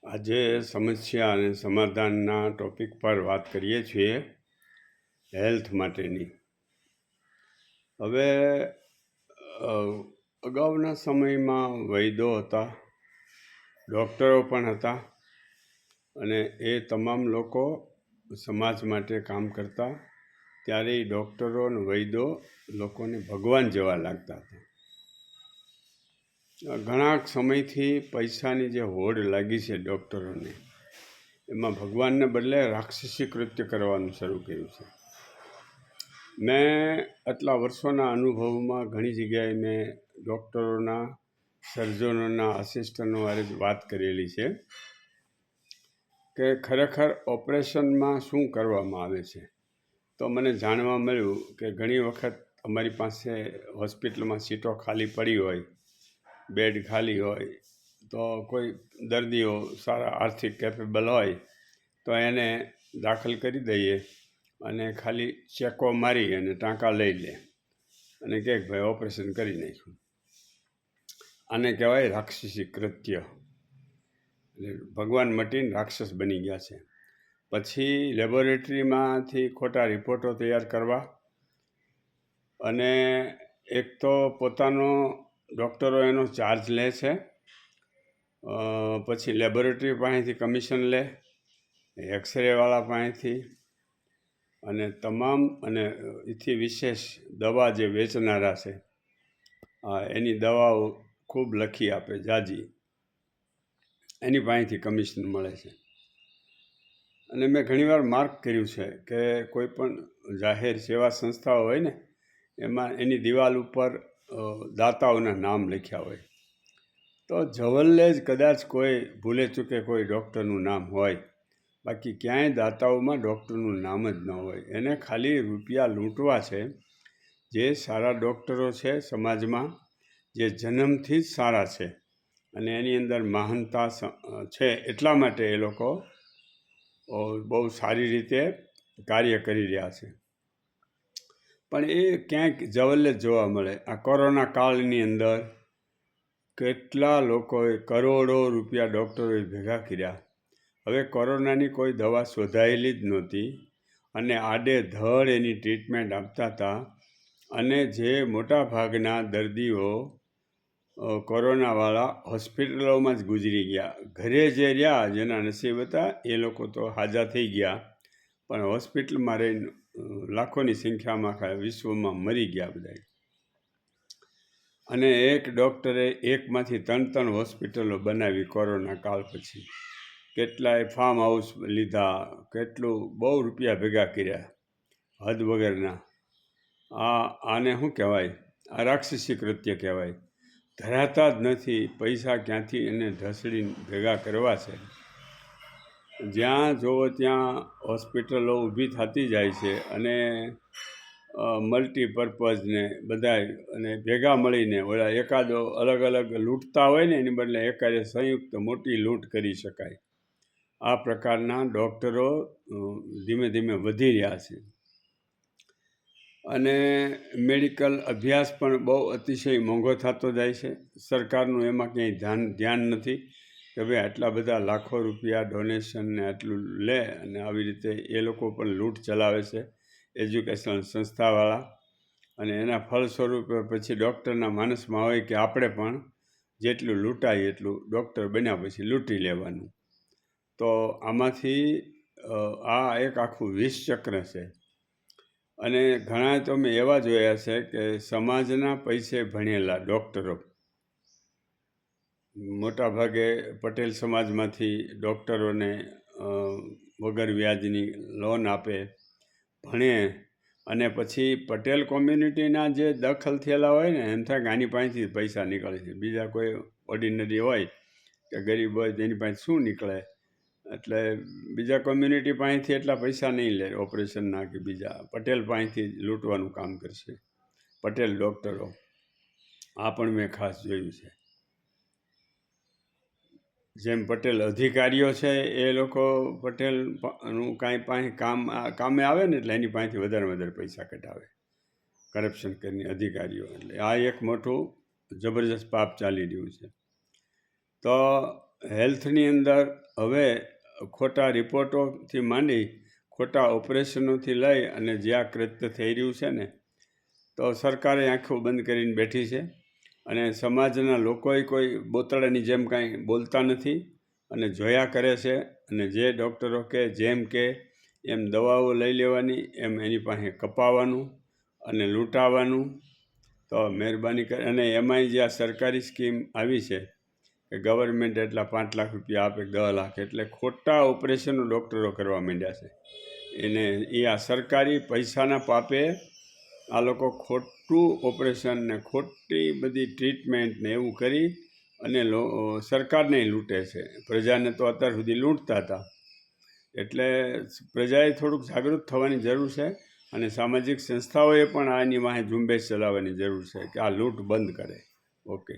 આજે સમસ્યા અને સમાધાનના ટોપિક પર વાત કરીએ છીએ હેલ્થ માટેની. હવે અગાઉના સમયમાં વૈદ્યો હતા, ડૉક્ટરો પણ હતા અને એ તમામ લોકો સમાજ માટે કામ કરતા. ત્યારે એ ડૉક્ટરો અને વૈદ્યો લોકોને ભગવાન જેવા લાગતા હતા. ઘણા સમયથી પૈસાની જે હોડ લાગી છે ડૉક્ટરોને, એમાં ભગવાનને બદલે રાક્ષસી કૃત્ય કરવાનું શરૂ કર્યું છે. મેં આટલા વર્ષોના અનુભવમાં ઘણી જગ્યાએ મેં ડૉક્ટરોના, સર્જનોના, આસિસ્ટન્ટો વારે વાત કરેલી છે કે ખરેખર ઓપરેશનમાં શું કરવામાં આવે છે. તો મને જાણવા મળ્યું કે ઘણી વખત અમારી પાસે હોસ્પિટલમાં સીટો ખાલી પડી હોય, બેડ ખાલી હોય, તો કોઈ દર્દીઓ સારા આર્થિક કેપેબલ હોય તો એને દાખલ કરી દઈએ અને ખાલી ચેકો મારી અને ટાંકા લઈ લે અને કહે કે ભાઈ ઓપરેશન કરી નાખ્યું. આને કહેવાય રાક્ષસી કૃત્ય. એટલે ભગવાન મટીને રાક્ષસ બની ગયા છે. પછી લેબોરેટરીમાંથી ખોટા રિપોર્ટો તૈયાર કરવા, અને એક તો પોતાનો ડૉક્ટરો એનો ચાર્જ લે છે, પછી લેબોરેટરી પાસેથી કમિશન લે, એક્સરેવાળા પાસેથી, અને તમામ, અને એથી વિશેષ દવા જે વેચનારા છે એની દવાઓ ખૂબ લખી આપે જાજી, એની પાસેથી કમિશન મળે છે. અને મેં ઘણીવાર માર્ક કર્યું છે કે કોઈ પણ જાહેર સેવા સંસ્થાઓ હોય ને, એમાં એની દિવાલ ઉપર દાતાઓના નામ લખ્યા હોય. તો જવલ્લે જ કદાચ કોઈ ભૂલે ચૂકે કોઈ ડૉક્ટરનું નામ હોય, બાકી ક્યાંય દાતાઓમાં ડૉક્ટરનું નામ જ ન હોય. એને ખાલી રૂપિયા લૂંટવા છે. જે સારા ડૉક્ટરો છે સમાજમાં, જે જન્મથી જ સારા છે અને એની અંદર મહાનતા છે, એટલા માટે એ લોકો બહુ સારી રીતે કાર્ય કરી રહ્યા છે. પણ એ ક્યાંક જવલ્લે જ જોવા મળે. આ કોરોના કાળની અંદર કેટલા લોકોએ કરોડો રૂપિયા ડૉક્ટરોએ ભેગા કર્યા. હવે કોરોનાની કોઈ દવા શોધાયેલી જ નહોતી અને આડેધડ એની ટ્રીટમેન્ટ આપતા હતા. અને જે મોટા ભાગના દર્દીઓ કોરોનાવાળા હોસ્પિટલોમાં જ ગુજરી ગયા. ઘરે જે રહ્યા, જેના નસીબ હતા, એ લોકો તો હાજા થઈ ગયા, પણ હોસ્પિટલમાં રહીને લાખોની સંખ્યામાં વિશ્વમાં મરી ગયા બધા. અને એક ડૉક્ટરે એકમાંથી 3 હોસ્પિટલો બનાવી કોરોના કાળ પછી. કેટલાય ફાર્મ હાઉસ લીધા, કેટલું બહુ રૂપિયા ભેગા કર્યા, હદ વગરના. આને શું કહેવાય? આ રાક્ષસી કૃત્ય કહેવાય. ધરાતા જ નથી. પૈસા ક્યાંથી એને ઢસડીને ભેગા કરવા છે. જ્યાં જોવો ત્યાં હોસ્પિટલો ઊભી થતી જાય છે અને મલ્ટીપર્પઝ ને બધાય અને ભેગા મળીને ઓલા એકાદો અલગ અલગ લૂંટતા હોય ને, એની બદલે એકાદે સંયુક્ત મોટી લૂંટ કરી શકાય. આ પ્રકારના ડૉક્ટરો ધીમે ધીમે વધી રહ્યા છે. અને મેડિકલ અભ્યાસ પણ બહુ અતિશય મોંઘો થતો જાય છે. સરકારનું એમાં ક્યાંય ધ્યાન નથી કે ભાઈ આટલા બધા લાખો રૂપિયા ડોનેશન ને આટલું લે અને આવી રીતે એ લોકો પણ લૂંટ ચલાવે છે, એજ્યુકેશનલ સંસ્થાવાળા. અને એના ફળ સ્વરૂપે પછી ડૉક્ટરના માનસમાં હોય કે આપણે પણ જેટલું લૂંટાય એટલું ડૉક્ટર બન્યા પછી લૂંટી લેવાનું. તો આમાંથી આ એક આખું વિષચક્ર છે. અને ઘણા તો મેં એવા જોયા છે કે સમાજના પૈસે ભણેલા ડૉક્ટરો, મોટાભાગે પટેલ સમાજમાંથી ડૉક્ટરોને વગર વ્યાજની લોન આપે, ભણે, અને પછી પટેલ કોમ્યુનિટીના જે દખલ થયેલા હોય ને, એમ થાય કે આની પાસેથી પૈસા નીકળે છે. બીજા કોઈ ઓર્ડિનરી હોય કે ગરીબ હોય તેની પાસે શું નીકળે? એટલે બીજા કોમ્યુનિટી પાસેથી એટલા પૈસા નહીં લે ઓપરેશનના કે બીજા. પટેલ પાસેથી લૂંટવાનું કામ કરશે પટેલ ડૉક્ટરો. આ પણ મેં ખાસ જોયું છે. જેમ પટેલ અધિકારીઓ છે, એ લોકો પટેલનું કાંઈ પાસે કામે આવે ને, એટલે એની પાસેથી વધારે પૈસા કઢાવે કરપ્શન કરીને અધિકારીઓ. એટલે આ એક મોટું જબરજસ્ત પાપ ચાલી રહ્યું છે. તો હેલ્થની અંદર હવે ખોટા રિપોર્ટોથી માંડી ખોટા ઓપરેશનોથી લઈ અને જે આ કૃત્ય થઈ રહ્યું છે ને, તો સરકારે આંખો બંધ કરીને બેઠી છે અને સમાજના લોકોએ કોઈ બોતડાની જેમ કાંઈ બોલતા નથી અને જોયા કરે છે. અને જે ડૉક્ટરો કે જેમ કે એમ દવાઓ લઈ લેવાની, એમ એની પાસે કપાવવાનું અને લૂંટાવાનું. તો મહેરબાની કરી, અને એમાંય જે આ સરકારી સ્કીમ આવી છે કે ગવર્મેન્ટ એટલા 5 લાખ રૂપિયા આપે, 10 લાખ, એટલે ખોટા ઓપરેશનો ડૉક્ટરો કરવા માંડ્યા છે. એને એ આ સરકારી પૈસાના પાપે આ લોકો ખોટું ઓપરેશન ને ખોટી બધી ટ્રીટમેન્ટ ને એવું કરી અને સરકારને લૂંટે છે. પ્રજાને તો અત્યાર સુધી લૂંટતા હતા. એટલે પ્રજાએ થોડુંક જાગૃત થવાની જરૂર છે અને સામાજિક સંસ્થાઓએ પણ આની વાંહે ઝુંબેશ ચલાવવાની જરૂર છે કે આ લૂંટ બંધ કરે. ઓકે.